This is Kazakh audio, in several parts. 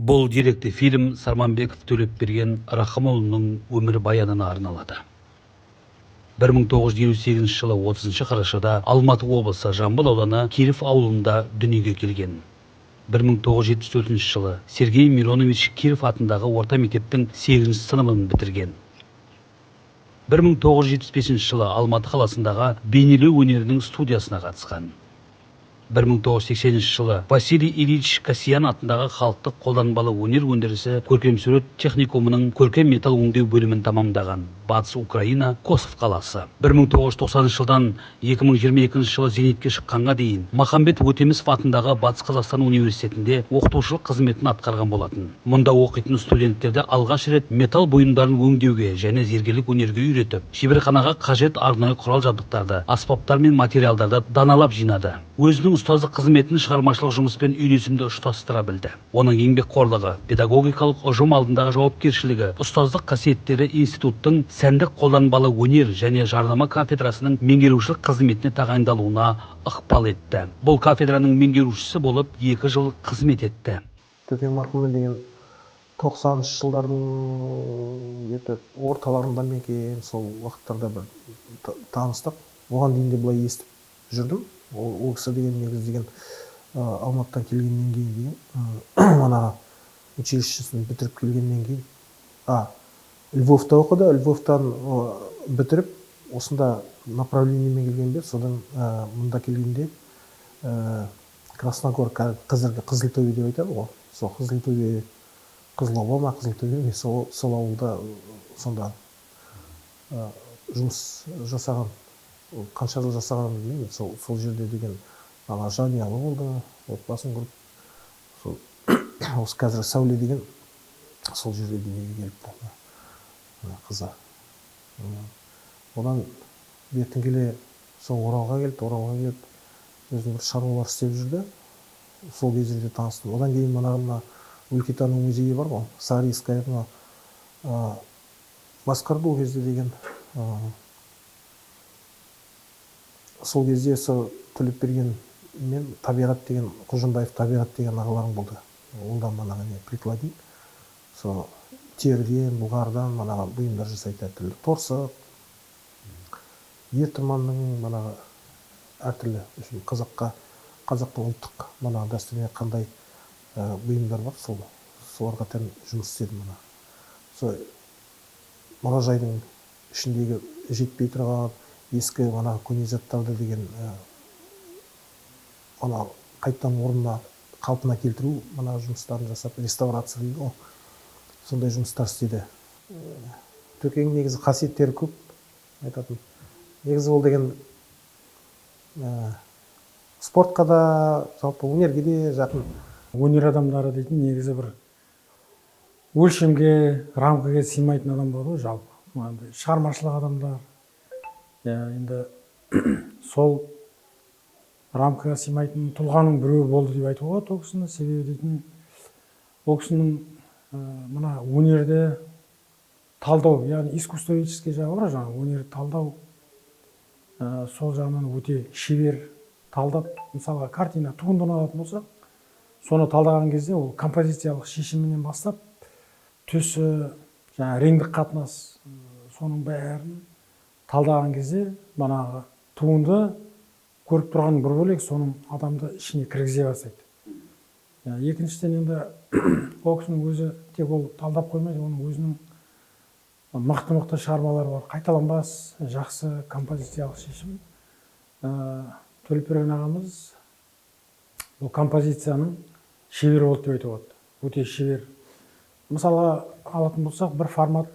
Бұл деректі фильм Сарманбеков Төлепберген Рахымұлының өмір баянына арналады. 1958 жылы 30 қарашада Алматы облысы Жамбыл ауданы Киров ауылында дүниеге келген. 1974 жылы Сергей Миронович Киров атындағы орта мектептің 8 сыныбын бітірген. 1975 жылы Алматы қаласындағы бейнелеу өнерінің студиясына қатысқан. 1980 жылы Василий Ильич Касьян атындағы халықтық қолданбалы өнер өндірісі көркемсурет техникумының көркем металл өңдеу бөлімін тамамдаған. Батыс Украина, Косов қаласы. 1990 жылдан 2022 жылы зейнетке шыққанға дейін Махамбет Өтемісов атындағы Батыс Қазақстан университетінде оқытушылық қызметін атқарған болатын. Мұнда оқитын студенттерді алғаш рет металл бұйымдарын өңдеуге және зергерлік өнерге үйретіп, шеберханаға қажет арнайы құрал жабдықтарды, аспаптар мен материалдарды даналап жинады. Өзінің ұстаздық қызметін шығармашылық жұмыспен үйлесімді ұштастыра білді. Оның еңбекқорлығы, педагогикалық ұжым алдындағы жауапкершілігі, ұстаздық қасиеттері институттың сәндік қолданбалы өнер және жарнама кафедрасының меңгерушілік қызметіне тағайындалуына ықпал етті. Бұл кафедраның меңгерушісі болып 2 жыл қызмет етті. Төкен марқұммен деген 90 жылдардың орталарында мекен, сол уақыттарда бір таныстық. Оған дейін де былай естіп жүрдім. Ол кісі деген негіз деген Алматыдан келгеннен кейін деген мана училищесін бітіріп келгеннен кейін Львовта оқыды. Львовтан бітіріп осында направлениемен келгенде, содан мұнда келгенде Красногор, қазіргі Қызылтөбе деп айтады ғой. Сол Қызылтөбе, Қызылоба ма, Қызылтөбе, сол ауылда сонда жұмыс жасаған. Қанша жыл жасағанын білмеймін. Сол жерде деген жанұялы болды, отбасын құрып. Осы қазір Сәуле деген сол жерде дүниеге келіпті. Қызы. Одан бертін келе сол Оралға келіп, өзінің бір шаруалар істеп жүрді. Сол кездерде таныстым. Одан кейін мына өлкетану музейі бар ғой, Сарийская басқарды ол кезде деген. Сол кезде сол Төлепберген мен Табиғат деген, Құлжынбаев Табиғат деген ағаларым болды. Онда манағы прикладник. Сол терден, бұғардан манағы бұйымдар жасайды әртүрлі. Торсық, ертіманның манағы әртүрлі қазақтың ұлттық манағы дәстүріне қандай бұйымдар бар, соларға тән жұмыс істедім мана. Сол мұражайдың ішіндегі жетпей тұрған ескі манағы көне заттарды деген қайтадан орнына қалпына келтіру манағы жұмыстарын жасап, реставрация дейді ғой. Сондай жұмыстар істеді. Төкеннің негізі қасиеттері көп айтатын. Негізі ол деген спортқа да, жалпы өнерге де жақын. Өнер адамдары дейтін негізі бір өлшемге, рамкаға сыймайтын адам болады ғой, жалпы. Шығармашылық адамдар. Енді сол рамкаға сыймайтын тұлғаның біреуі болды деп айтуға ол кісіні. Себебі дейтін ол кісінің мына өнерді талдау, яғни искусствоведческий жағы бар, өнерді талдау, сол жағынан өте шебер талдап, мысалға картина туындыны алатын болсақ, соны талдаған кезде ол композициялық шешімінен бастап, түсі, реңдік қатынас, соның бәрін талдаған кезде, манағы туынды көріп тұрған бір бөлек, соның адамды ішіне кіргізе бастайды. Екіншіден енді ол кісінің өзі тек ол талдап қоймайды, оның өзінің мықты шығармалары бар, қайталанбас, жақсы композициялық шешім. Төлепберген ағамыз бұл композицияның шебері болды деп айтуға болады. Өте шебер. Мысалға алатын болсақ, бір формат,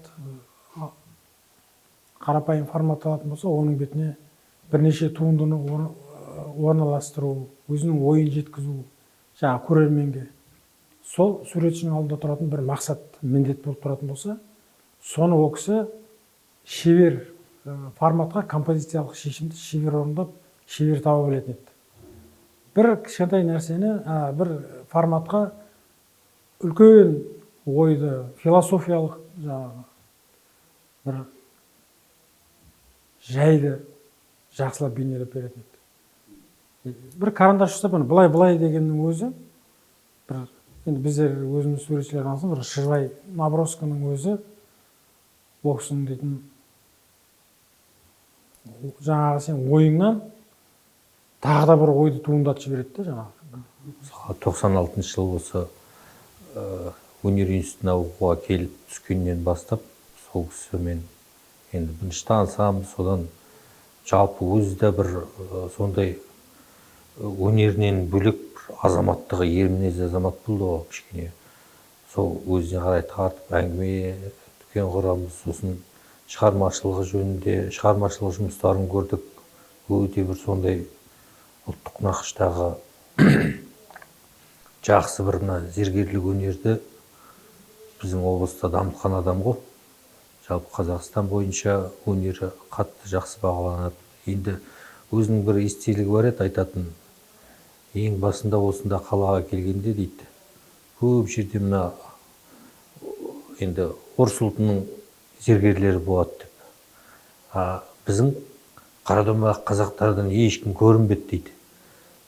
қарапайым формат алатын болса, оның бетіне бірнеше туындыны орналастыру, өзінің ойын жеткізу, көрерменге. Сол суретшінің алдында тұратын бір мақсат, міндет болып тұратын болса, соны ол кісі шебер форматқа композициялық шешімді шебер орындап, шебер таба білетін еді. Бір кішкентай нәрсені, бір форматқа үлкен ойды, философиялық бір жайды жақсылап бейнелеп беретін еді. Бір карандаш ұстап, былай-былай дегеннің өзі бір енді біздер өзіміз суретшілер алсын, бір шыжбай набросканың өзі ол кісінің дейтін жаңағы сен ойыңнан тағы да бір ойды туындатып жібереді да жаңағы. 96 жыл осы өнер институтына оқуға келіп түскеннен бастап сол кісімен енді бірінші танысамыз, содан жалпы өзі де бір сондай өнерінен бөлек азаматтығы ер мінезді азамат болды ғой кішкене. Сол өзіне қарай тартып әңгіме дүкен құрамыз, сосын шығармашылығы жөнінде шығармашылық жұмыстарын көрдік. Өте бір сондай ұлттық нақыштағы жақсы бір зергерлік өнерді біздің облыста дамытқан адам ғой. Жалпы Қазақстан бойынша өнері қатты жақсы бағаланады. Енді өзінің бір естелігі бар еді айтатын. Ең басында осында қалаға келгенде дейді, көп жерде мына енді орыс ұлтының зергерлері болады деп. Біздің Қарадомбақ қазақтардан ешкім көрінбеді дейді.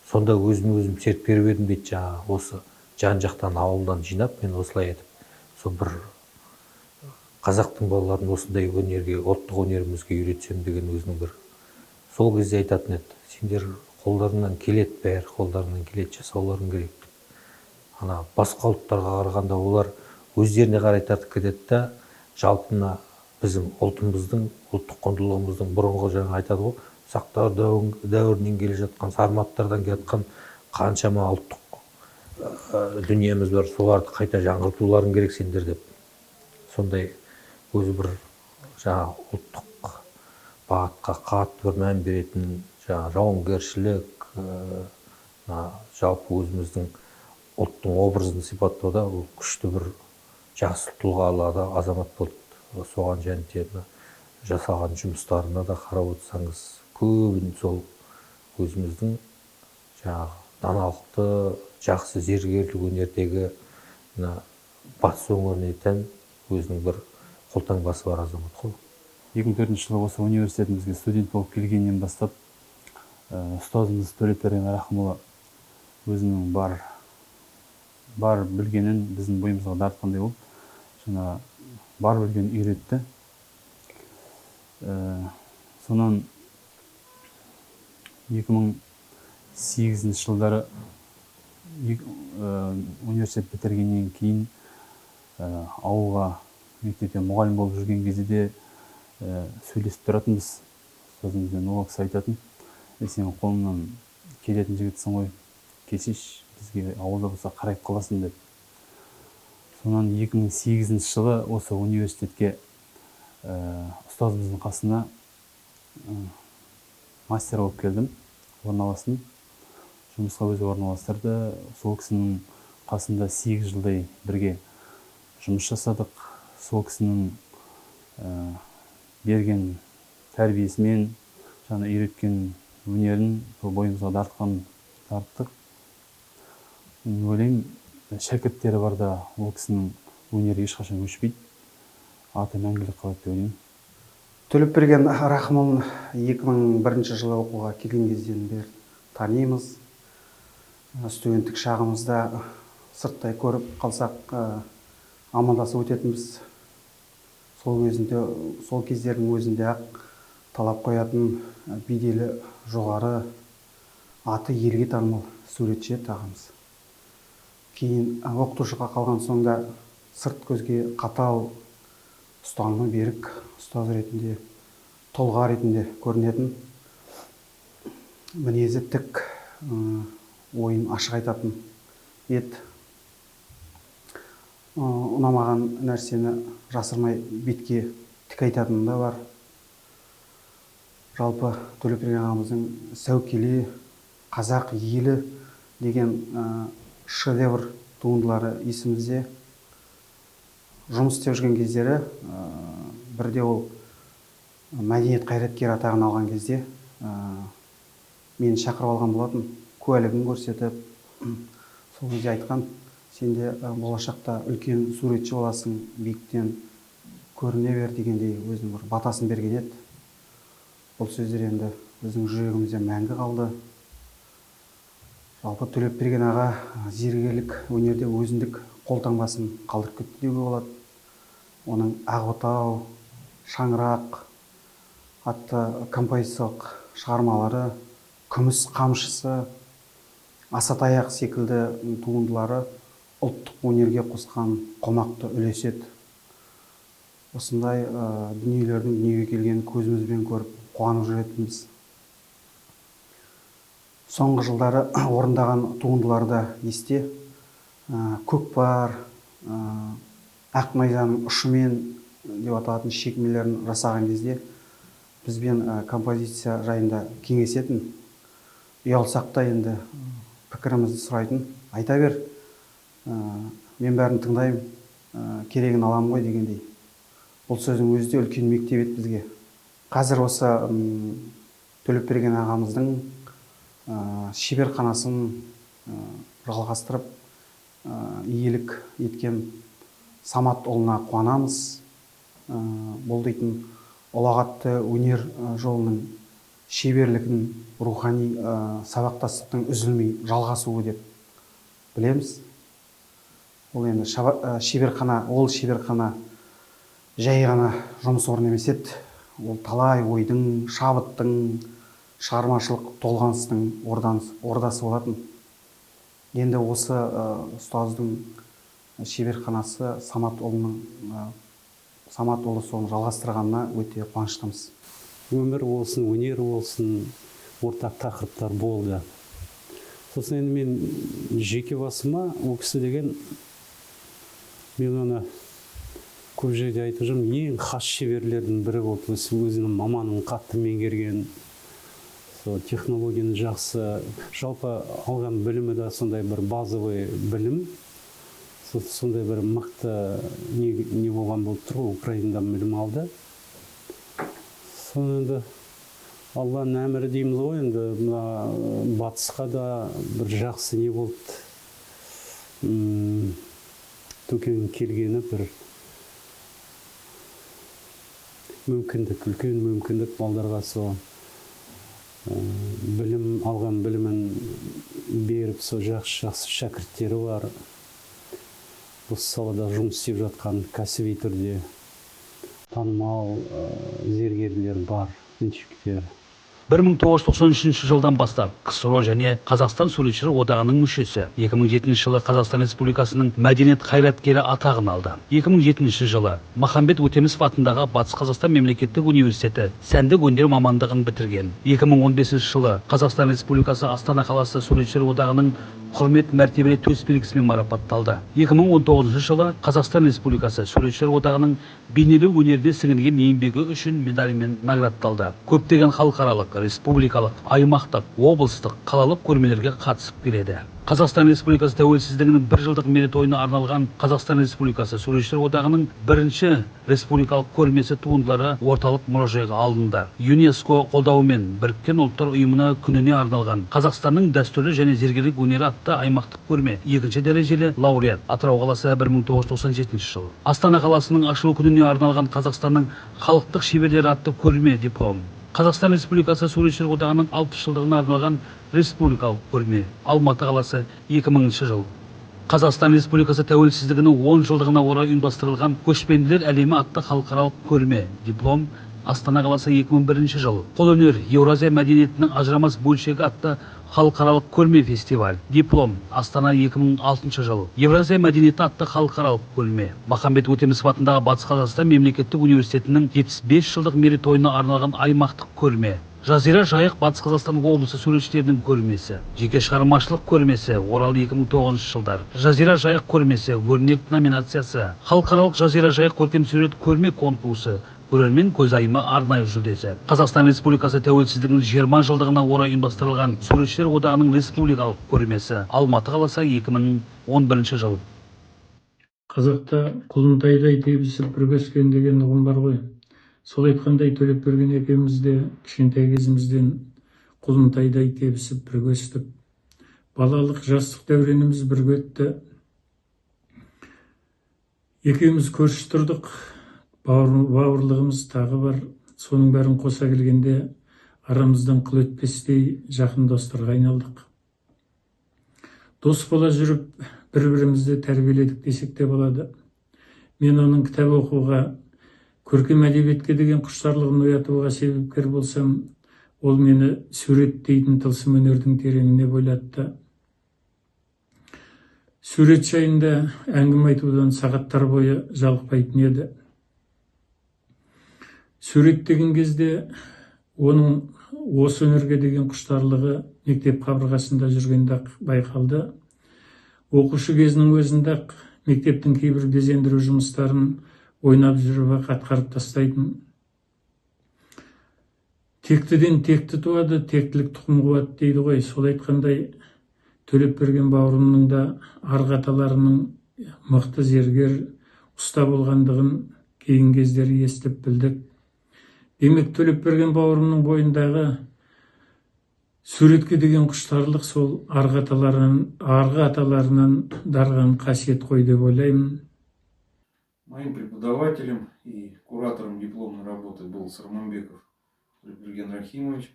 Сонда өзім серт беріп едім дейді, жаңағы осы жан жақтан ауылдан жинап, мен осылай етіп, сол бір қазақтың балаларын осындай өнерге, ұлттық өнерімізге үйретсем деген өзінің бір сол кезде айтатын еді. Сендер қолдарынан келеді, бәрі қолдарынан келеді, жасауларың керек деп. Ана басқа ұлттарға қарағанда олар өздеріне қарай тартып кетеді да, жалпы мына біздің ұлтымыздың, ұлттық құндылығымыздың бұрынғы жаңа айтады ғой, сақтар дәуірінен келе жатқан, сарматтардан келе жатқан қаншама ұлттық дүниеміз бар, соларды қайта жаңғыртуларың керек сендер деп. Сондай өзі бір жаңа ұлттық бағытқа қатты бір мән беретін, жаңа жауынгершілік, жалпы өзіміздің ұлттың образын сипаттауда ол күшті бір жақсы тұлғалы азамат болды. Соған және жасаған жұмыстарына да қарап отырсаңыз, көбін сол өзіміздің жаңағы даналықты, жақсы зергерлік өнердегі батыс өңіріне тән өзінің бір қолтаңбасы бар азамат қой. 2004 жылы осы университетімізге студент болып келгеннен бастап ұстазымыз Төлепберген Рахымұлы өзінің бар білгенін біздің бойымызға дарытқандай болып, жаңа бар білгенін үйретті. Сонан 2008 жылдары университет бітіргеннен кейін ауылға мектепте мұғалім болып жүрген кезде де сөйлесіп тұратынбыз. Ұстазымызбен ол кісі айтатын, сен қолыңнан келетін жігітсің ғой, келсейші бізге ауылда болса қарайып қаласың деп. Сонан 2008 жылы осы университетке ұстазымыздың қасына мастер болып келдім, орналастым. Жұмысқа өзі орналастырды. Сол кісінің қасында 8 жылдай бірге жұмыс жасадық. Сол кісінің берген тәрбиесімен, жаңа үйреткен өнерін бойымызға дарттық. Ойлаймын, шәкірттері барда ол кісінің өнері ешқашан өшпейді, аты мәңгілік қалады деп ойлаймын. Төлепберген Рахымұлын 2001 жылы оқуға келген кезден бері танимыз. Студенттік шағымызда сырттай көріп қалсақ амандасып өтетінбіз. Сол кездердің өзінде ақ талап қоятын беделі жоғары, аты елге танымал суретші ағамыз. Кейін оқытушыға қалған соңда сырт көзге қатал, ұстанымы берік ұстаз ретінде, тұлға ретінде көрінетін, мінезі тік, ойын ашық айтатын еді. Ұнамаған нәрсені жасырмай бетке тік айтатын да бар. Жалпы Төлепберген ағамыздың сәукеле, қазақ елі деген шедевр туындылары есімізде. Жұмыс істеп жүрген кездері бірде ол мәдениет қайраткері атағын алған кезде мені шақырып алған болатын, куәлігін көрсетіп, сол кезде айтқан, сенде болашақта үлкен суретші боласың, биіктен көріне бер дегендей өзінің бір батасын берген еді. Бұл сөздер енді біздің жүрегімізде мәңгі қалды. Жалпы Төлепберген аға зергерлік өнерде өзіндік қолтаңбасын қалдырып кетті деуге болады. Оның Ақ отау, Шаңырақ атты композициялық шығармалары, Күміс қамшысы, Асатаяқ секілді туындылары ұлттық өнерге қосқан қомақты үлес еді. Осындай дүниелердің дүниеге келгенін көзімізбен көріп қуанып жүретінбіз. Соңғы жылдары орындаған туындыларда есте Көкпар, Ақ найзаның ұшымен деп аталатын шекмелерін жасаған кезде бізбен композиция жайында кеңесетін, ұялсақ та енді пікірімізді сұрайтын, айта бер, мен бәрін тыңдаймын, керегін аламын ғой дегендей. Бұл сөздің өзі де үлкен мектеп еді бізге. Қазір осы Төлепберген ағамыздың шеберханасын жалғастырып иелік еткен Самат ұлына қуанамыз. Бұл дейтін ұлағатты өнер жолының шеберлігін, рухани сабақтастықтың үзілмей жалғасуы деп білеміз. Ол енді шеберхана жай ғана жұмыс орны емес еді. Ол талай ойдың, шабыттың, шығармашылық толғаныстың ордасы болатын. Енді осы ұстаздың шеберханасы Самат ұлы соны жалғастырғанына өте қуаныштымыз. Өмір болсын, өнер болсын, ортақ тақырыптар болды. Сосын енді мен жеке басыма ол кісі деген, мен оны көп жерде айтып жүрмін, ең хас шеберлердің бірі болды. Өзінің маманын қатты меңгерген, технологияны жақсы, жалпы алған білімі де сондай бір базовый білім, сондай бір мықты не болған болып тұр, Украинадан білім алды. Соны енді Алланың әмірі дейміз ғой, енді батысқа да бір жақсы не болды. Төкенің келгені бір мүмкіндік, үлкен мүмкіндік балдарға сол білім алған білімін беріп, сол жақсы шәкірттері бар. Осы салада жұмыс істеп жатқан кәсіби түрде танымал зергерлер бар, меншіктер. 1993 жылдан бастап КСРО және Қазақстан суретшілер одағының мүшесі. 2007 жылы Қазақстан Республикасының мәдениет қайраткері атағын алды. 2007 жылы Махамбет Өтемісов атындағы Батыс Қазақстан мемлекеттік университеті сәндік өнер мамандығын бітірген. 2015 жылы Қазақстан Республикасы Астана қаласы суретшілер одағының құрмет мәртебелі төсбелгісімен марапатталды. 2019 жылы Қазақстан Республикасы суретшілер одағының бейнелеу өнеріне сіңірген еңбегі үшін медалімен наградталды. Көптеген халықаралық, республикалық, аймақтық, облыстық, қалалық көрмелерге қатысып келеді. Қазақстан Республикасы тәуелсіздігінің 1 жылдық мерейтойына арналған Қазақстан Республикасы суретшілер одағының бірінші республикалық көрмесі туындылары орталық мұражайға алынды. ЮНЕСКО қолдауымен Біріккен ұлттар ұйымына күніне арналған Қазақстанның дәстүрлі және зергерлік өнері атты аймақтық көрме 2-ші дәрежелі лауреат. Атырау қаласы 1997 жыл. Астана қаласының ашылу күніне арналған Қазақстанның халықтық шеберлері атты көрме диплом. Қазақстан Республикасы суретшілер одағының 60 жылдығына арналған республикалық көрме. Алматы қаласы 2000 жыл. Қазақстан Республикасы тәуелсіздігінің 10 жылдығына орай ұйымдастырылған көшпенділер әлемі атты халықаралық көрме. Диплом. Астана қаласы 2001 жыл. Қолөнер Еуразия мәдениетінің ажырамас бөлшегі атты халықаралық көрме фестиваль. Диплом. Астана 2006 жыл. Еуразия мәдениеті атты халықаралық көрме. Махамбет Өтемісов атындағы Батыс Қазақстан мемлекеттік университетінің 75 жылдық мерейтойына арналған аймақтық көрме. Жазира Жайық Батыс Қазақстан облысы суретшілерінің көрмесі. Жеке шығармашылық көрмесі. Орал 2009 жылдар. Жазира Жайық көрмесі. Өрнек номинациясы. Халықаралық Жазира Жайық көркемсурет көрме конкурсы. Көрермен көзайымы арнайы жүлдесі. Қазақстан Республикасы тәуелсіздігінің 20 жылдығына орай ұйымдастырылған суретшілер одағының республикалық көрмесі. Алматы қаласы 2011 жыл. Қазақта құлынтайдай тебісіп бірге өскен деген ұғым бар ғой. Сол айтқандай Төлепберген екеуміз де кішкентай кезімізден құлынтайдай тебісіп бірге өстік. Балалық жастық дәуреніміз бірге өтті. Екеуміз көрші тұрдық. Бауырлығымыз тағы бар. Соның бәрін қоса келгенде арамыздан қыл өтпестей жақын достарға айналдық. дос бола жүріп бір-бірімізді тәрбиеледік десек те болады. Мен оның кітап оқуға, көркем әдебиетке деген құштарлығын оятуға себепкер болсам, ол мені сурет дейтін тылсым өнердің тереңіне бойлатты. Сурет жайында әңгіме айтудан сағаттар бойы жалықпайтын еді. Сурет деген кезде оның осы өнерге деген құштарлығы мектеп қабырғасында жүргенде-ақ байқалды. Оқушы кезінің өзінде-ақ мектептің кейбір безендіру жұмыстарын ойнап жүріп атқарып тастайтын. Тектіден текті туады, тектілік тұқым қуады дейді ғой. Сол айтқандай, Төлепберген бауырымның да арғы аталарының мықты зергер, ұста болғандығын кейін кездері естіп білдік. Демек, Төлепберген бауырымның бойындағы суретке деген құштарлық сол арғы аталарынан дарған қасиет қой деп ойлаймын. Моим преподавателем и куратором дипломной работы был Сарманбеков Төлепберген Рахимович.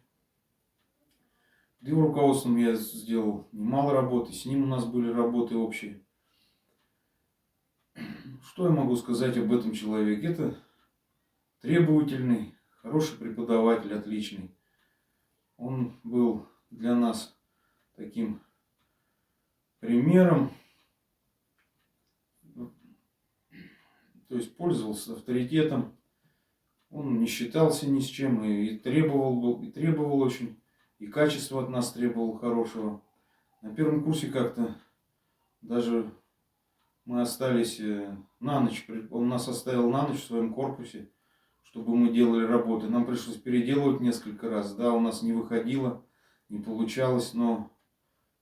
Под его руководством я сделал немало работы, с ним у нас были работы общие. Что я могу сказать об этом человеке? Это требовательный, хороший преподаватель, отличный. Он был для нас таким примером, то есть пользовался авторитетом, он не считался ни с чем и требовал очень, и качество от нас требовал хорошего. На первом курсе как-то даже мы остались на ночь, он нас оставил на ночь в своем корпусе, чтобы мы делали работы. Нам пришлось переделывать несколько раз, да, у нас не выходило, не получалось, но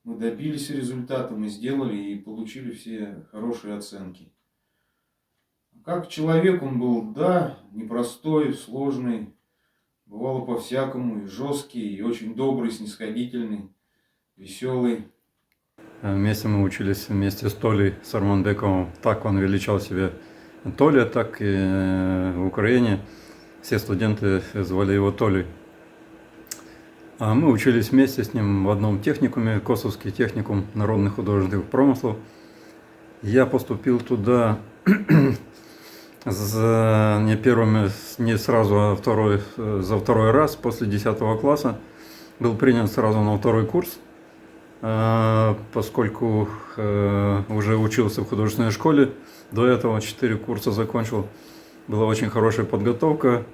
мы добились результата, мы сделали и получили все хорошие оценки. Как человек он был, да, непростой, сложный, бывало по-всякому, и жесткий, и очень добрый, снисходительный, веселый. Вместе мы учились вместе с Толей Сарманбековым. Так он величал себя Толя, так и в Украине все студенты звали его Толей. А мы учились вместе с ним в одном техникуме, Косовский техникум народных художественных промыслов. Я поступил туда не сразу, а за второй раз после 10 класса. Был принят сразу на второй курс, поскольку уже учился в художественной школе. До этого 4 курса закончил. Была очень хорошая подготовка.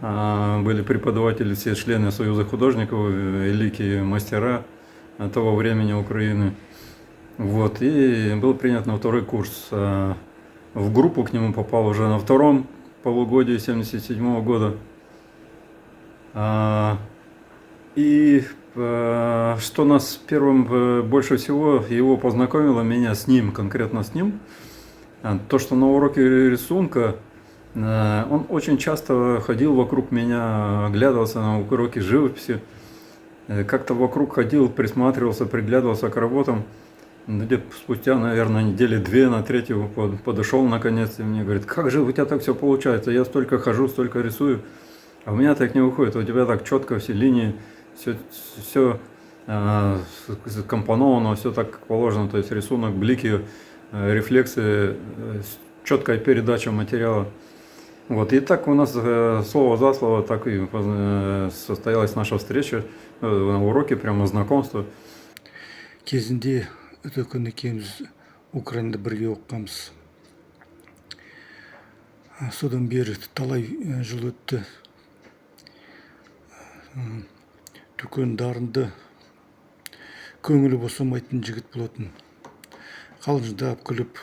Были преподаватели, все члены Союза художников, великие мастера того времени Украины. Вот, и был принят на второй курс. В группу к нему попал уже на втором полугодии 1977 года. И что нас первым больше всего его познакомило, меня с ним, конкретно с ним, то, что на уроке рисунка он очень часто ходил вокруг меня, оглядывался на уроки живописи, как-то вокруг ходил, присматривался, приглядывался к работам. Где-то спустя, наверное, недели 2 на 3 подошел наконец и мне говорит: как же у тебя так все получается, я столько хожу, столько рисую, а у меня так не выходит, у тебя так четко все линии, все компоновано, все так как положено, то есть рисунок, блики, рефлексы, четкая передача материала. Вот, и так у нас слово за слово так и состоялась наша встреча на уроке, прямо знакомство. Кезінде өтекөн екеуміз Украинада бірге оққанбыз. Содан бері талай жыл өтті. Төкен дарынды, көңілі босамайтын жігіт болатын. Қалжыңдап күліп,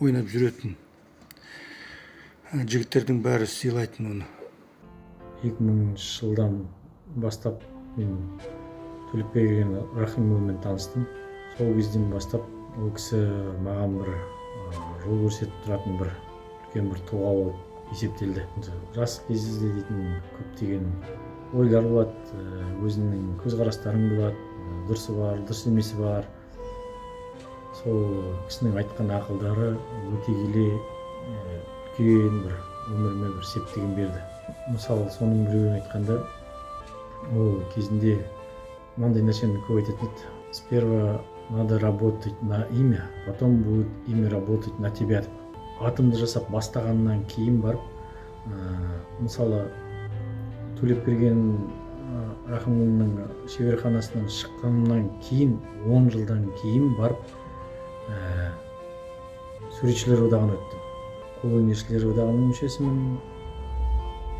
ойнап жүретін. Жігіттердің бәрі сыйлайтын оны. 2000 жылдан бастап мен Төлепберген Рахимовмен таныстым. Сол кезден бастап ол кісі маған бір жол көрсетіп тұратын бір үлкен бір тұлға болып есептелді. Жас кезде дейтін көптеген ойлар болады, өзінің көзқарастарын болады, дұрысы бар, дұрыс емесі бар. Сол кісінің айтқан ақылдары өте келе үлкен бір өміріме бір септігін берді. Мысалы, соның біреуін айтқанда, ол кезінде мынандай нәрсені көп айтатын еді. Сперва надо работать на имя, потом будет имя работать на тебя деп. Атымды жасап бастағаннан кейін барып, мысалы Төлепберген Рахымұлының шеберханасынан шыққаннан кейін 10 жылдан кейін барып суретшілер одағына өттім. Қолөнершілер одағының мүшесімін,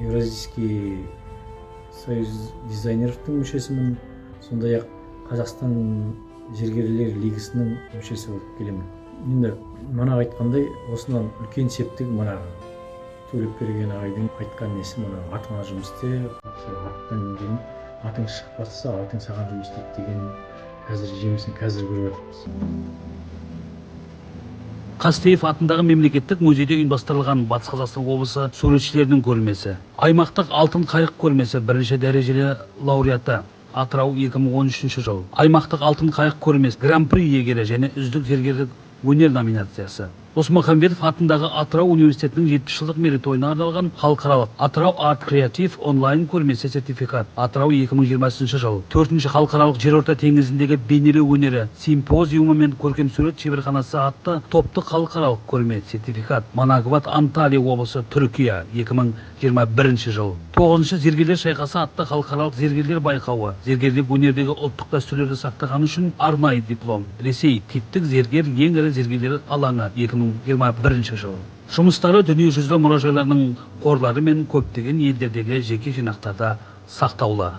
Евразийский союз дизайнеровтың мүшесімін, сондай-ақ Қазақстан зергерлер лигасының мүшесі болып келемін. Енді манағы айтқандай, осынан үлкен септігі манағы Төлепберген ағайдың айтқан несі, манағы атыңа жұмыс істе, аттан кейін атың шықпаса, атың саған жұмыс істейді деген қазір жемісін қазір көріп жатырмыз. Қастеев атындағы мемлекеттік музейде ұйымдастырылған Батыс Қазақстан облысы суретшілерінің көрмесі. Аймақтық алтын қайық көрмесі бірінші дәрежелі лауреаты Атырау 2013 жыл. Аймақтық алтын қайық көрмесі гран-при иегері және үздік зергерлік өнер номинациясы. Досмахамбетов атындағы Атырау университетінің 70 жылдық мерейтойына арналған халықаралық Атырау Арт Креатив онлайн көрмесі сертификат. Атырау 2020 жыл. 4-ші халықаралық жерорта теңізіндегі бейнелеу өнері симпозиумы мен көркемсурет шеберханасы атты топтық халықаралық көрме сертификат. Манагват, Анталия облысы, Түркия 2021 жыл. 9-ші зергерлер шайқасы атты халықаралық зергерлер байқауы. Зергерлік өнердегі ұлттық дәстүрлерді сақтаған үшін арнайы диплом. Ресей типтік зергер ең ірі зергерлер алаңы 2021 жыл. Жұмыстары дүниежүзілік мұражайларының қорлары мен көптеген елдердегі жеке жинақтарда сақтаулы.